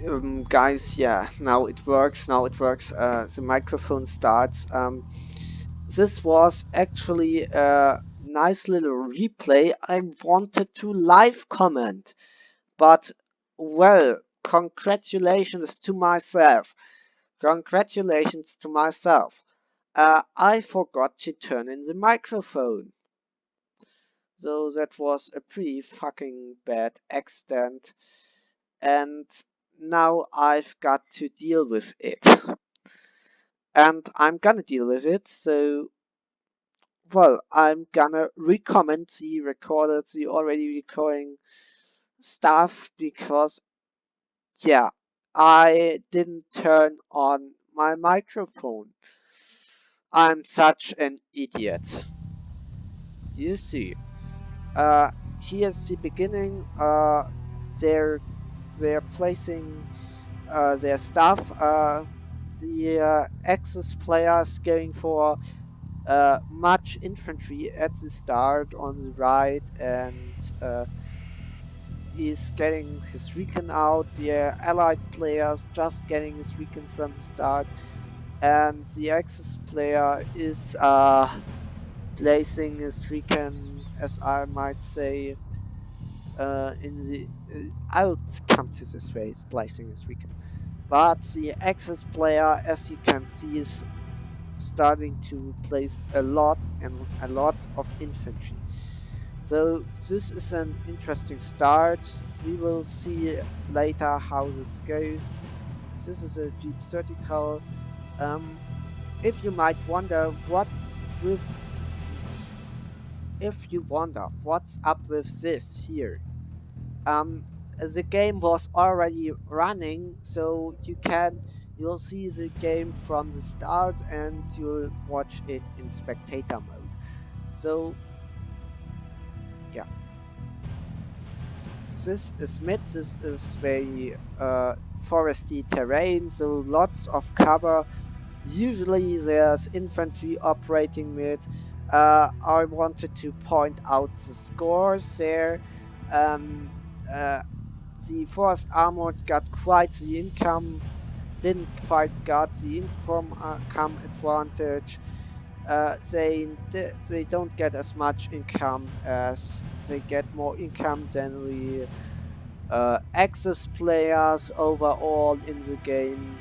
Guys, yeah, now it works. The microphone starts. This was actually a nice little replay. I wanted to live comment, but well, congratulations to myself. Congratulations to myself. I forgot to turn in the microphone. So that was a pretty fucking bad accident. And now I've got to deal with it. And I'm gonna deal with it, so well, I'm gonna recommend the already recording stuff because yeah, I didn't turn on my microphone. I'm such an idiot. You see, uh, here's the beginning. They're they're placing their stuff. The Axis players going for much infantry at the start on the right, and is getting his recon out. The allied players just getting his recon from the start, and the Axis player is placing his recon, as I might say, in the I would come to this way, is placing his recon. But the Axis player, as you can see, is starting to place a lot of infantry. So this is an interesting start. We will see later how this goes. This is a Jeep Vertical. If you might wonder what's up with this here, the game was already running, so you'll see the game from the start and you'll watch it in spectator mode. So yeah, this is mid. This is very foresty terrain, so lots of cover. Usually there's infantry operating mid. I wanted to point out the scores there. Um, the 4th Armored got quite the income, didn't quite got the income advantage. They don't get as much income as they get more income than the Axis players overall in the game.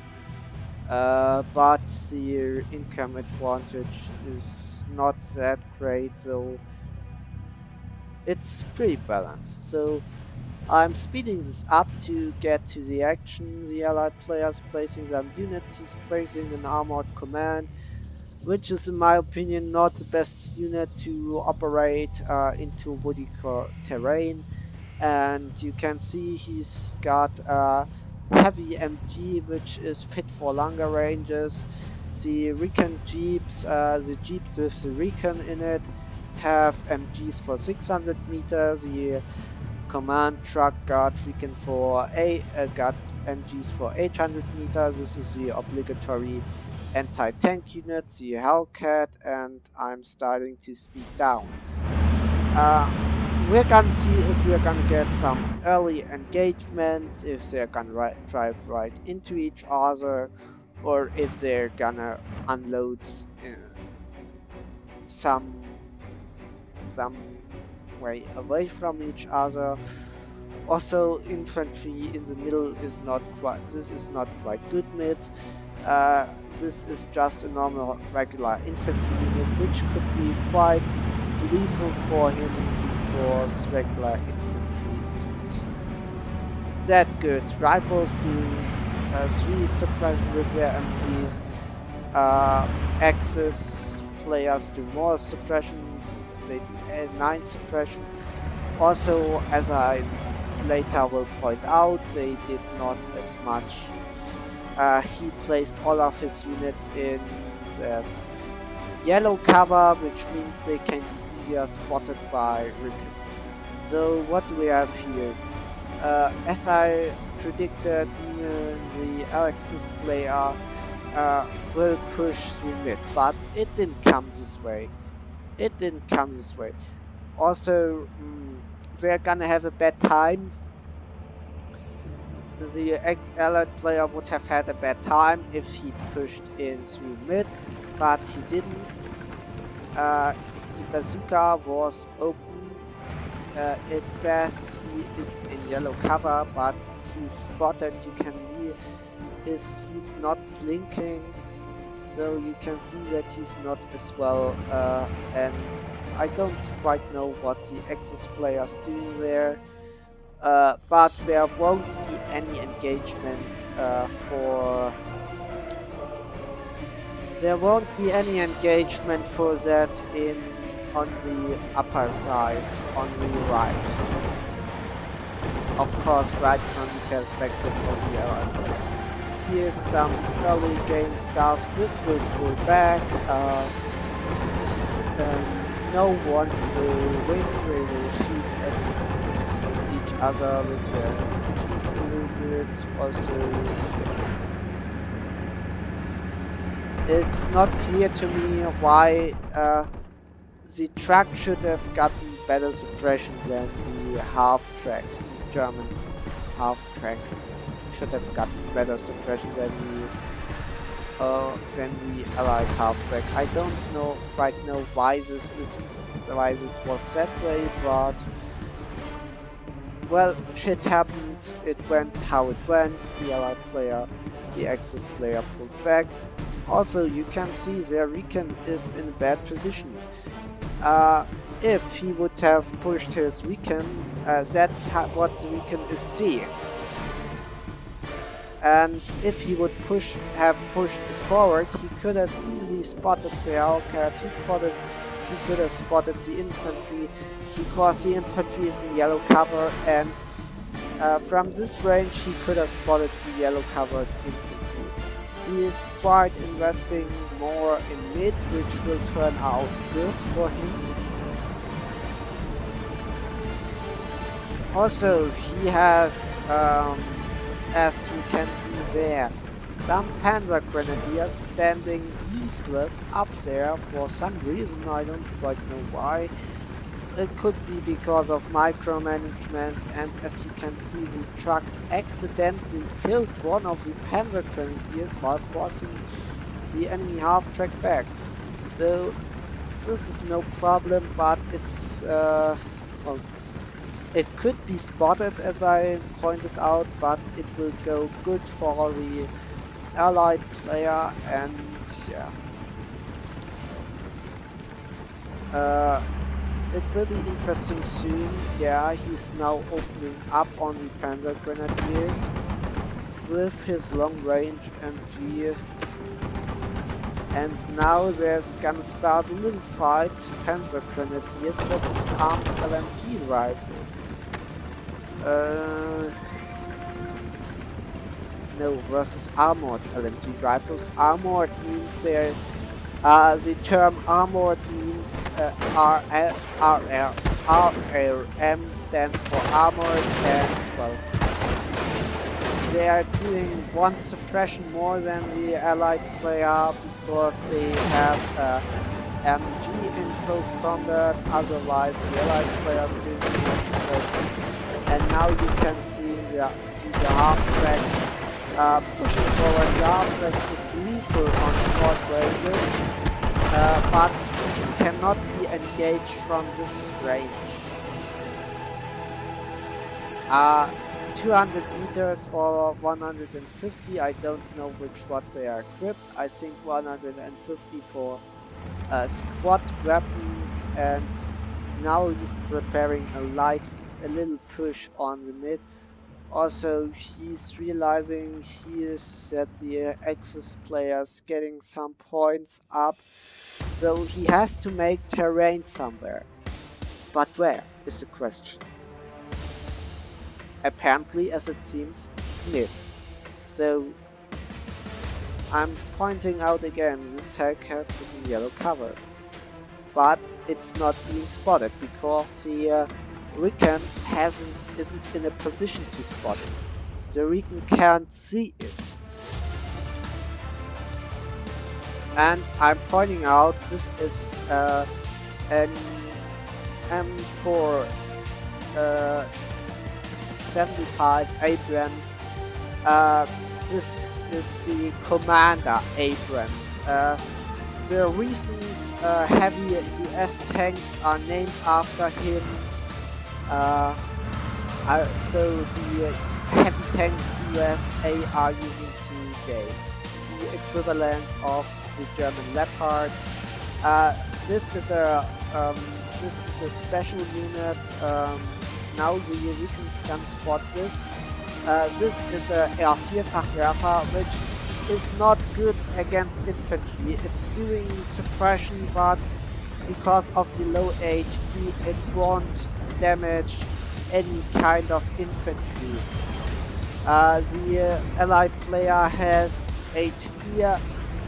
But the income advantage is not that great, so it's pretty balanced. So I'm speeding this up to get to the action. The allied players placing some units, he's placing an armored command, which is in my opinion not the best unit to operate into woody terrain. And you can see he's got a heavy MG which is fit for longer ranges. The recon jeeps, the jeeps with the recon in it, have MGs for 600 meters. The command truck got recon for got MGs for 800 meters. This is the obligatory anti-tank unit, the Hellcat, and I'm starting to speed down. We're gonna see if we're gonna get some early engagements, if they're gonna drive right into each other, or if they're gonna unload some way away from each other. Also, infantry in the middle is not quite. This is not quite good mid. This is just a normal regular infantry unit, which could be quite lethal for him because regular infantry isn't that good. Rifles do 3 suppression with their MPs. Axis players do more suppression. They do 9 suppression. Also, as I later will point out, they did not as much. He placed all of his units in that yellow cover, which means they can be easier spotted by recon. So what do we have here? As I predicted, the Axis player will push through mid, but it didn't come this way. Also, they're gonna have a bad time the allied player would have had a bad time if he pushed in through mid, but he didn't. The bazooka was open. It says he is in yellow cover, but he's spotted. You can see he's not blinking, so you can see that he's not as well. And I don't quite know what the Axis player's doing there. But there won't be any engagement for that on the upper side, on the right. Of course, right from the perspective of the allied player. Here's some early game stuff. This will pull back. No one will win. They will shoot at each other with their keys a little bit. Also, it's not clear to me why the truck should have gotten better suppression than the half tracks. The German half track should have gotten better suppression than the allied half track. I don't quite know why this was that way, but well, shit happened. It went how it went. The allied player, the Axis player pulled back. Also, you can see their recon is in a bad position. If he would have pushed his recon, that's what the recon is seeing. And if he would have pushed it forward, he could have easily spotted the Hellcat. He could have spotted the infantry, because the infantry is in yellow cover, and from this range he could have spotted the yellow covered infantry. He is quite investing more in mid, which will turn out good for him. Also, he has, as you can see there, some Panzer Grenadiers standing useless up there for some reason. I don't quite know why. It could be because of micromanagement, and as you can see, the truck accidentally killed one of the Panzer Grenadiers while forcing the enemy half-track back. So this is no problem, but it's well, it could be spotted, as I pointed out, but it will go good for the allied player, and yeah. It will be interesting soon. Yeah, he's now opening up on the Panzer Grenadiers with his long range MG. And now there's gonna start a little fight. Panzer Grenadiers versus armed LMG rifles. No, versus armored LMG rifles. Armored means they're the term armored means RRM stands for armored, and well, they are doing one suppression more than the allied player because they have MG in close combat. Otherwise, the allied player is doing more suppression. And now you can see the half track pushing forward. The half track is lethal on short ranges, but cannot be engaged from this range. 200 meters or 150, I don't know what they are equipped. I think 150 for squad weapons, and now he's preparing a little push on the mid. Also, he's realizing that the Axis players getting some points up, so he has to make terrain somewhere. But where is the question? Apparently, as it seems, mid. So I'm pointing out again, this Hellcat is in yellow cover, but it's not being spotted because the recon isn't in a position to spot it. The recon can't see it. And I'm pointing out this is an M4 75 Abrams Uh, this is the Commander Abrams. The recent heavy US tanks are named after him. Uh, so the heavy tanks USA are using today, the equivalent of the German Leopard. Uh, this is a um, this is a special unit. Now the recons can spot this. This is a R4-Fachwerfer, which is not good against infantry. It's doing suppression, but because of the low HP, it won't damage any kind of infantry. The allied player has HP,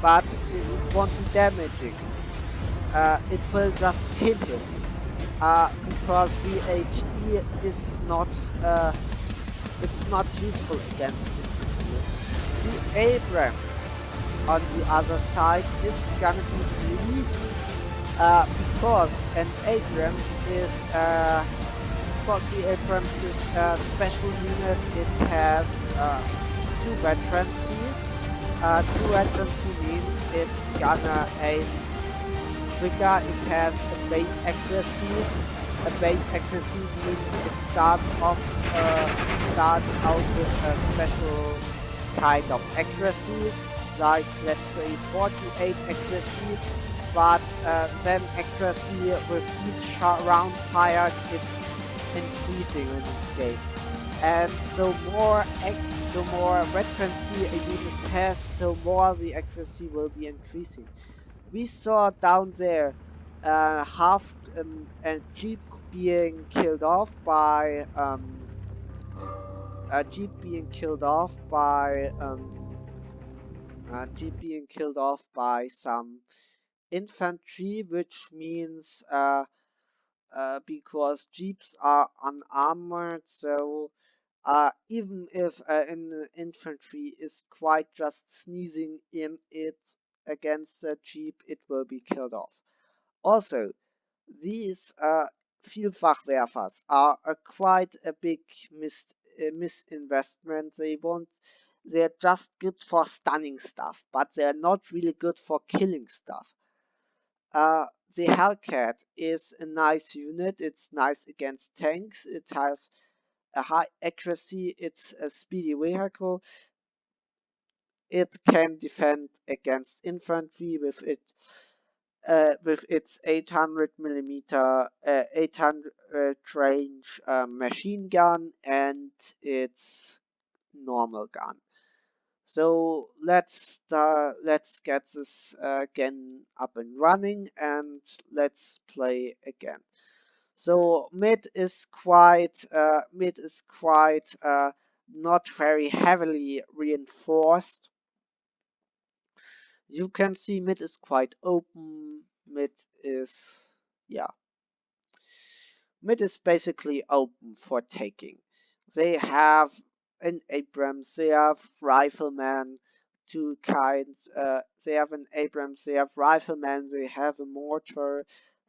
but it won't be damaging. It will just kill him, because the HE is not it's not useful against infantry. The Abrams on the other side is gonna be really because an Abrams is the Abrams is a special unit. It has 2 veterancy. 2 veterancy means it's gonna aim quicker. It has a base accuracy. A base accuracy means it starts out with a special kind of accuracy, like let's say 48 accuracy, but then accuracy with each round fired it's increasing in this game. And the more veterancy a unit has, so more the accuracy will be increasing. We saw down there a jeep being killed off by a jeep being killed off by a jeep being killed off by some infantry, which means because jeeps are unarmored, so even if an infantry is quite just sneezing in it against a jeep, it will be killed off. Also, these Vielfachwerfers are quite a big misinvestment. They're just good for stunning stuff, but they're not really good for killing stuff. The Hellcat is a nice unit. It's nice against tanks. It has a high accuracy. It's a speedy vehicle. It can defend against infantry with its 800 millimeter 800 range machine gun and its normal gun. So let's get this again up and running and let's play again. So mid is quite not very heavily reinforced. You can see mid is quite open. Mid is yeah. Mid is basically open for taking. They have an Abrams, they have riflemen, 2 kinds. They have an Abrams, they have riflemen, they have a mortar,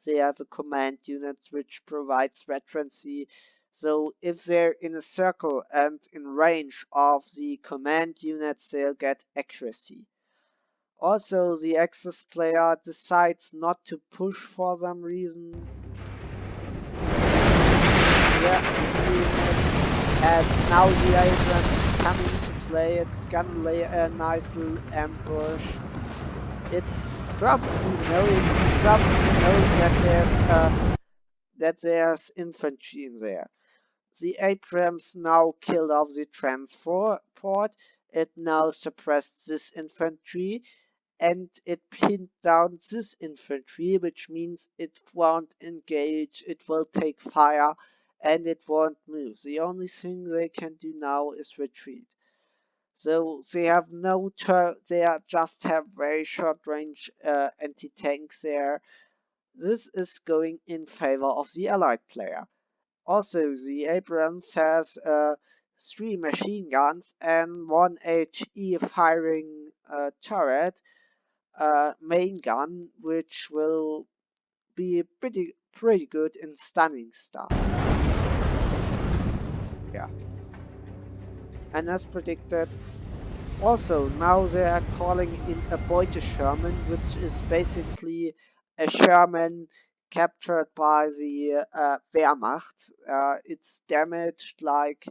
they have a command unit which provides veterancy. So if they're in a circle and in range of the command units, they'll get accuracy. Also, the Axis player decides not to push for some reason. Yeah, you see it. And now the Abrams is coming to play. It's gonna lay a nice little ambush. It's probably knowing that there's infantry in there. The Abrams now killed off the transport. It now suppressed this infantry and it pinned down this infantry, which means it won't engage, it will take fire, and it won't move. The only thing they can do now is retreat. So they have just have very short range anti-tanks there. This is going in favor of the allied player. Also, the Abrams has 3 machine guns and 1 HE firing turret main gun, which will be pretty good in stunning stuff. Yeah. And as predicted, also now they are calling in a Beute Sherman, which is basically a Sherman captured by the Wehrmacht. It's damaged like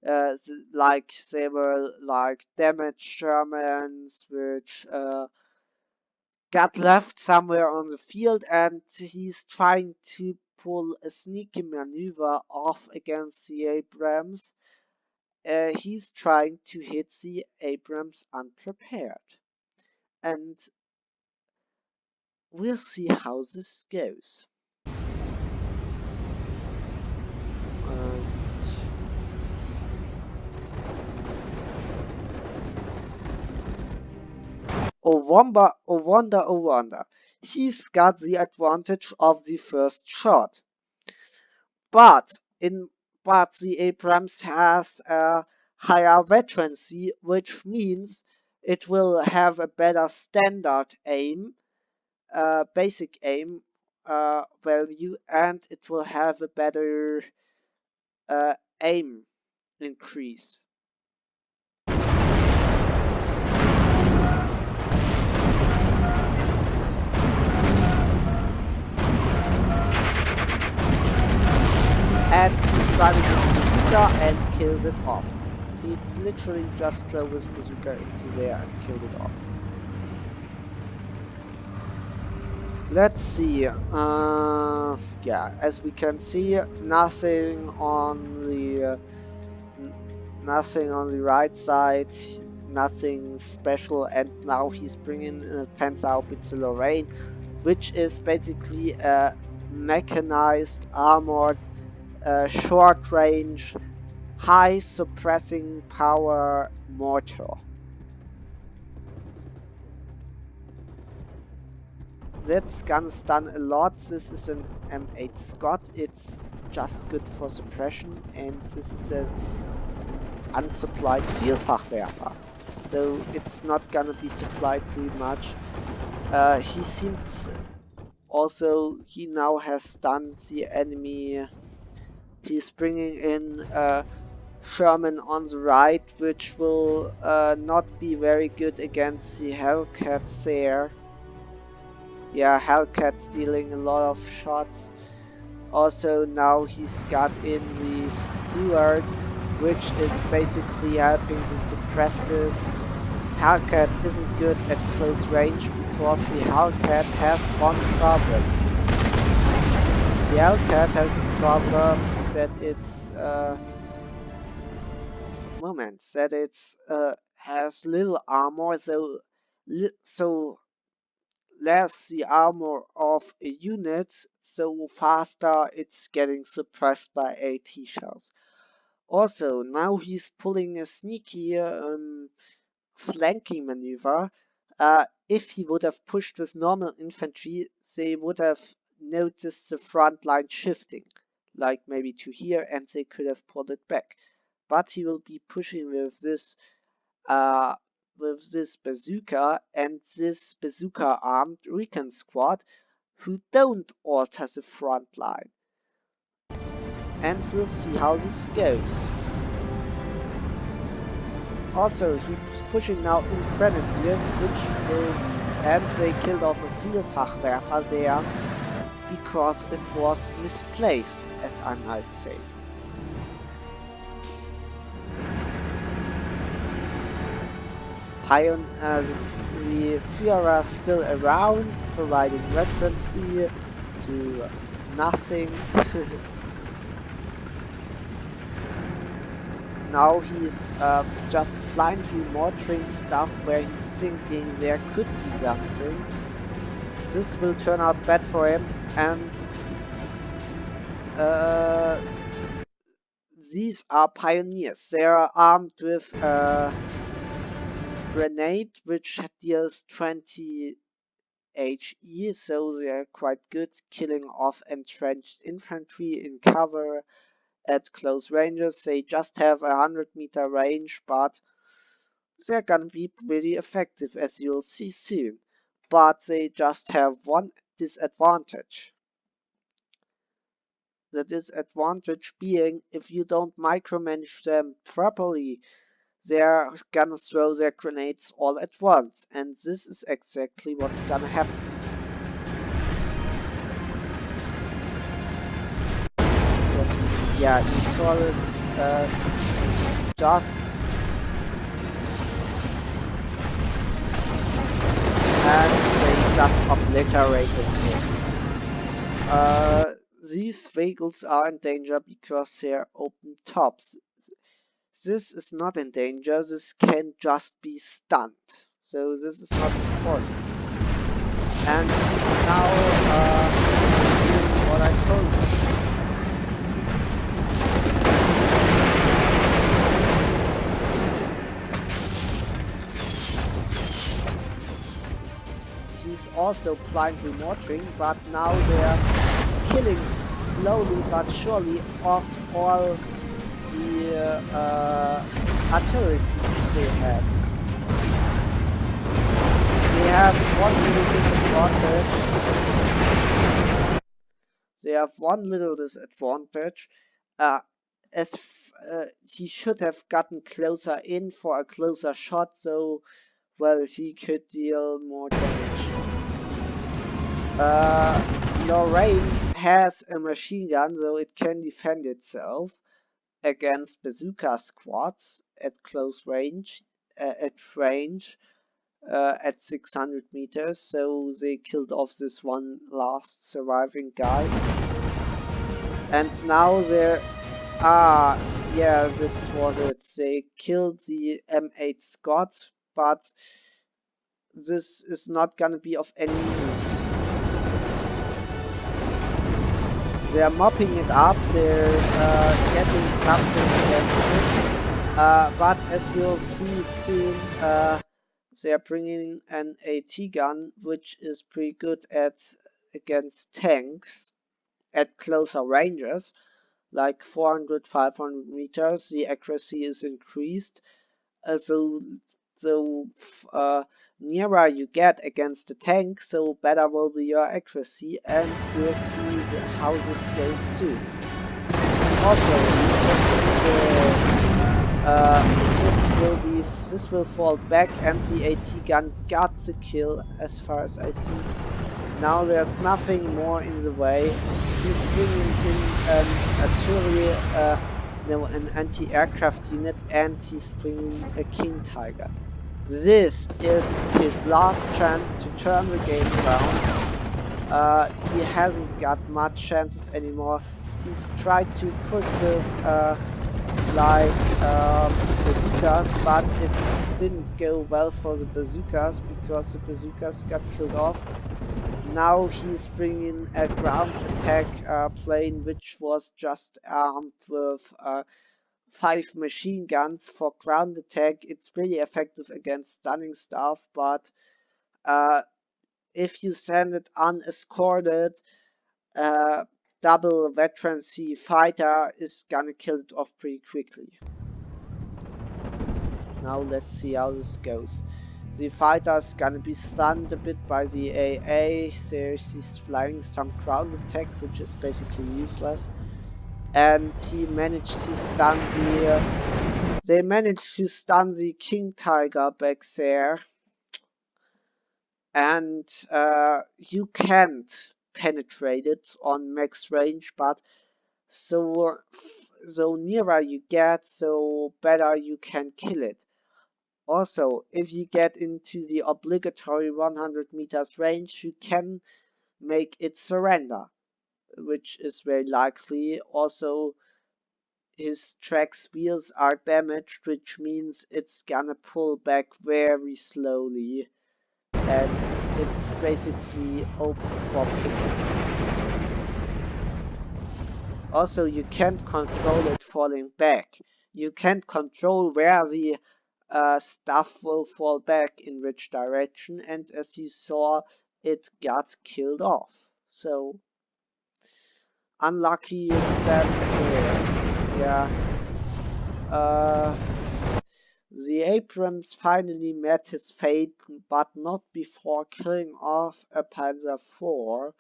they were like damaged Shermans which got left somewhere on the field, and he's trying to pull a sneaky maneuver off against the Abrams. He's trying to hit the Abrams unprepared. And we'll see how this goes. And oh wonder, he's got the advantage of the first shot. But in but the Abrams has a higher veterancy, which means it will have a better standard aim, basic aim value, and it will have a better uh, aim increase. And he's driving his bazooka and kills it off. He literally just drove his bazooka into there and killed it off. Let's see. Yeah, as we can see, nothing on the right side, nothing special, and now he's bringing a Panzerhaubitze Lorraine, which is basically a mechanized, armored, short-range, high suppressing power mortar. That's gonna stun a lot. This is an M8 Scott. It's just good for suppression, and this is a unsupplied Vielfachwerfer. So it's not gonna be supplied pretty much. He seems also, he now has stunned the enemy. He's bringing in Sherman on the right, which will not be very good against the Hellcats there. Yeah, Hellcats dealing a lot of shots. Also now he's got in the Steward, which is basically helping to suppress this. Hellcat isn't good at close range because the Hellcat has one problem. The Hellcat has a problem that it's has little armor, so less the armor of a unit, so faster it's getting suppressed by AT shells. Also, now he's pulling a sneaky flanking maneuver. If he would have pushed with normal infantry, they would have noticed the front line shifting, like maybe to here, and they could have pulled it back. But he will be pushing uh, with this bazooka and this bazooka armed recon squad who don't alter the front line. And we'll see how this goes. Also, he's pushing now in grenadiers, which will, and they killed off a Vielfachwerfer there because it was misplaced, as I might say. The Führer still around, providing veterancy to nothing. Now he's just blindly mortaring stuff where he's thinking there could be something. This will turn out bad for him, and these are pioneers. They are armed with a grenade which deals 20 HE, so they are quite good, killing off entrenched infantry in cover at close ranges. They just have a 100-meter range, but they're gonna be pretty effective, as you'll see soon. But they just have one disadvantage. The disadvantage being, if you don't micromanage them properly, they're gonna throw their grenades all at once, and this is exactly what's gonna happen. Yeah, you saw this just, and they just obliterated it. These vehicles are in danger because they're open tops. This is not in danger, this can just be stunned. So this is not important. And now, what I told you. He's also blindly mortaring, but now they're killing slowly but surely off all the artillery pieces they had. They have one little disadvantage. As he should have gotten closer in for a closer shot, so well he could deal more damage. Lorraine has a machine gun, so it can defend itself against bazooka squads at close range, at 600 meters, so they killed off this one last surviving guy. And now they're... yeah, this was it. They killed the M8 Scott, but this is not gonna be of any use. They're mopping it up, they're getting something against this, but as you'll see soon, they're bringing an AT gun, which is pretty good against tanks at closer ranges, like 400-500 meters. The accuracy is increased, so nearer you get against the tank, so better will be your accuracy, and we'll see how this goes soon. Also, this will fall back, and the AT gun got the kill as far as I see. Now there's nothing more in the way. He's bringing in an artillery, an anti-aircraft unit, and he's bringing a King Tiger. This is his last chance to turn the game around. He hasn't got much chances anymore. He's tried to push with bazookas, but it didn't go well for the bazookas because the bazookas got killed off. Now he's bringing a ground attack plane, which was just armed with 5 machine guns for ground attack. It's really effective against stunning stuff, but if you send it unescorted, double veteran C fighter is gonna kill it off pretty quickly. Now let's see how this goes. The fighter's gonna be stunned a bit by the AA, so he's flying some ground attack, which is basically useless. And he managed to stun they managed to stun the King Tiger back there. And you can't penetrate it on max range, but so nearer you get, so better you can kill it. Also, if you get into the obligatory 100 meters range, you can make it surrender, which is very likely. Also, his track's wheels are damaged, which means it's gonna pull back very slowly, and it's basically open for picking. Also, you can't control it falling back. You can't control where the stuff will fall back in which direction, and as you saw, it got killed off. So, unlucky is sad there. Yeah. The Abrams finally met his fate, but not before killing off a Panzer IV.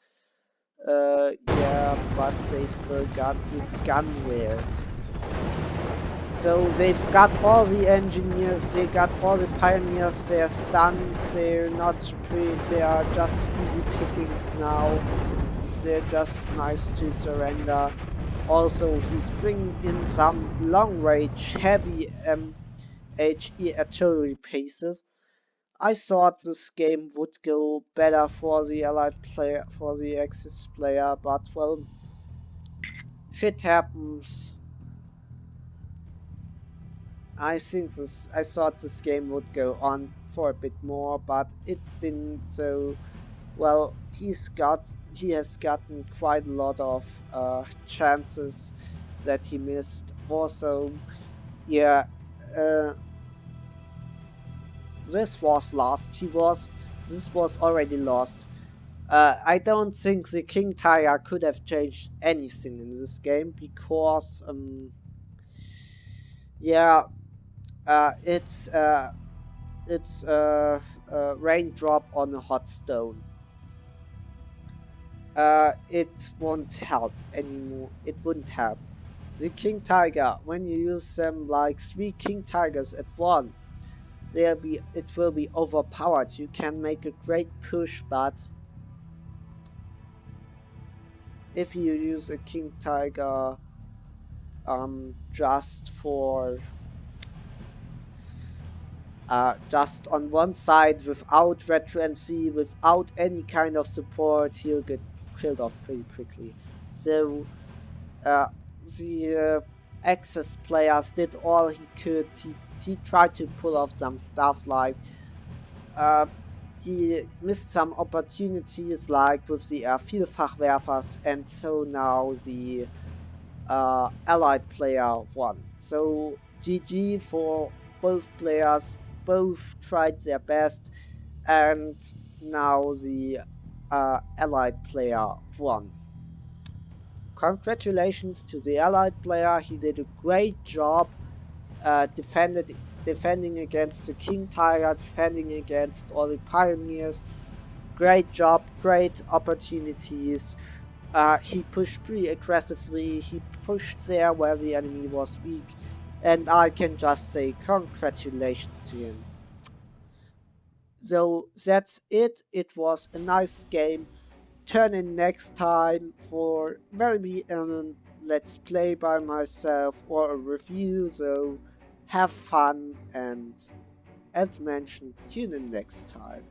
Yeah, but they still got this gun there. So they've got all the engineers, they got all the pioneers, they're stunned, they're not they are just easy pickings now. They're just nice to surrender. Also, he's bringing in some long-range, heavy HE artillery pieces. I thought this game would go better for the Allied player, for the Axis player, but well, shit happens. I thought this game would go on for a bit more, but it didn't. So, well, he has gotten quite a lot of chances that he missed. Also, yeah, uh, this was lost. This was already lost. I don't think the King Tiger could have changed anything in this game because, yeah, it's a raindrop on a hot stone. It won't help anymore. It wouldn't help. The King Tiger, when you use them like 3 King Tigers at once, it will be overpowered. You can make a great push, but if you use a King Tiger just for just on one side without retrency, without any kind of support, he'll get killed off pretty quickly. So uh, the Axis players did all he could. He tried to pull off some stuff like uh, he missed some opportunities like with the Vielfachwerfers, and so now the Allied player won. So GG for both players, both tried their best, and now the Allied player won. Congratulations to the Allied player, he did a great job defending against the King Tiger, defending against all the pioneers. Great job, great opportunities. He pushed pretty aggressively, he pushed there where the enemy was weak, and I can just say congratulations to him. So that's it. It was a nice game. Turn in next time for maybe a let's play by myself or a review. So have fun, and as mentioned, tune in next time.